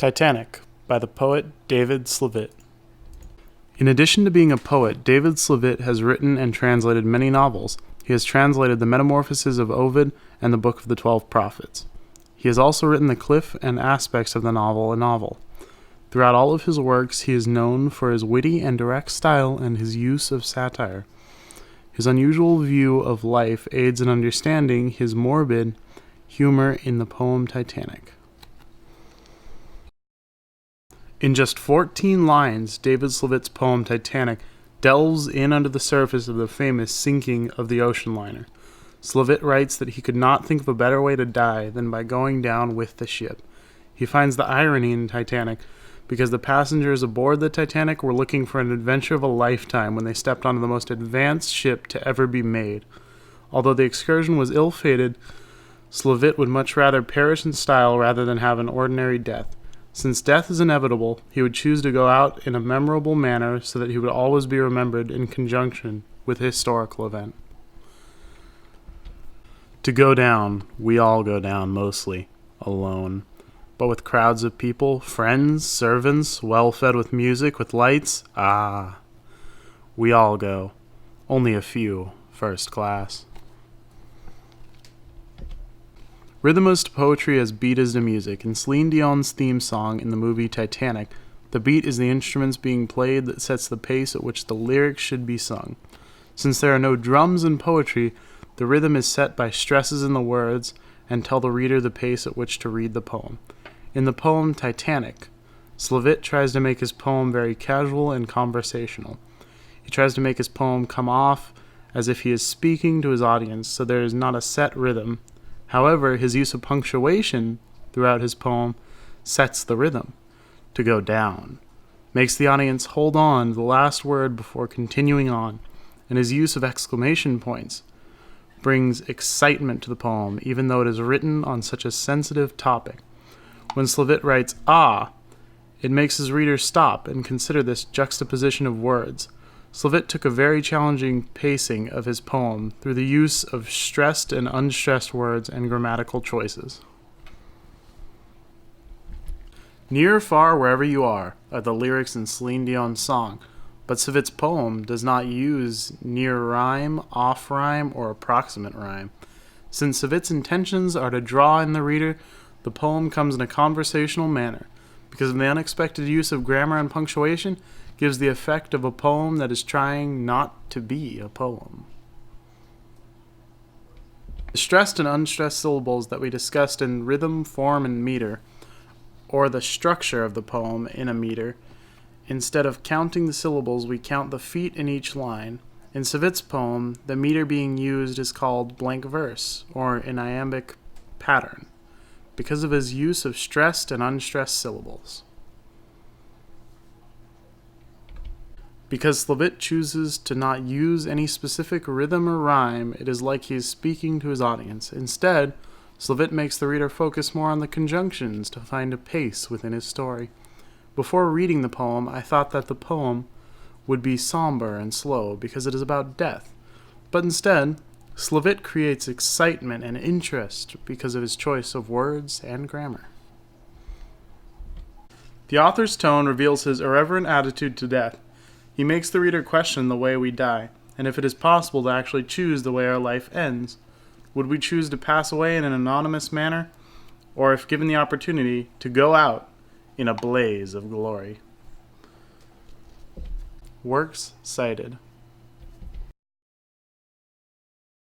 Titanic by the poet David Slavitt. In addition to being a poet, David Slavitt has written and translated many novels. He has translated the Metamorphoses of Ovid and the Book of the 12 Prophets. He has also written the cliff and aspects of the novel a novel. Throughout all of his works, he is known for his witty and direct style and his use of satire. His unusual view of life aids in understanding his morbid humor in the poem Titanic. In just 14 lines, David Slavitt's poem Titanic delves in under the surface of the famous sinking of the ocean liner. Slavitt writes that he could not think of a better way to die than by going down with the ship. He finds the irony in Titanic because the passengers aboard the Titanic were looking for an adventure of a lifetime when they stepped onto the most advanced ship to ever be made. Although the excursion was ill-fated, Slavitt would much rather perish in style rather than have an ordinary death. Since death is inevitable, he would choose to go out in a memorable manner so that he would always be remembered in conjunction with a historical event. To go down, we all go down mostly alone. But with crowds of people, friends, servants, well fed with music, with lights, we all go. Only a few, first class. Rhythm is to poetry as beat is to music. In Celine Dion's theme song in the movie Titanic, the beat is the instruments being played that sets the pace at which the lyrics should be sung. Since there are no drums in poetry, the rhythm is set by stresses in the words and tell the reader the pace at which to read the poem. In the poem Titanic, Slavitt tries to make his poem very casual and conversational. He tries to make his poem come off as if he is speaking to his audience, so there is not a set rhythm. However, his use of punctuation throughout his poem sets the rhythm. To go down makes the audience hold on to the last word before continuing on, and his use of exclamation points brings excitement to the poem, even though it is written on such a sensitive topic. When Slavitt writes, it makes his reader stop and consider this juxtaposition of words. Slavitt took a very challenging pacing of his poem through the use of stressed and unstressed words and grammatical choices. Near or far, wherever you are the lyrics in Celine Dion's song, but Slavitt's poem does not use near rhyme, off rhyme, or approximate rhyme. Since Slavitt's intentions are to draw in the reader, the poem comes in a conversational manner. Because of the unexpected use of grammar and punctuation, gives the effect of a poem that is trying not to be a poem. The stressed and unstressed syllables that we discussed in rhythm, form, and meter, or the structure of the poem in a meter, instead of counting the syllables, we count the feet in each line. In Slavitt's poem, the meter being used is called blank verse, or an iambic pattern, because of his use of stressed and unstressed syllables. Because Slavitt chooses to not use any specific rhythm or rhyme, it is like he is speaking to his audience. Instead, Slavitt makes the reader focus more on the conjunctions to find a pace within his story. Before reading the poem, I thought that the poem would be somber and slow because it is about death. But instead, Slavitt creates excitement and interest because of his choice of words and grammar. The author's tone reveals his irreverent attitude to death. He makes the reader question the way we die, and if it is possible to actually choose the way our life ends. Would we choose to pass away in an anonymous manner, or if given the opportunity, to go out in a blaze of glory? Works cited.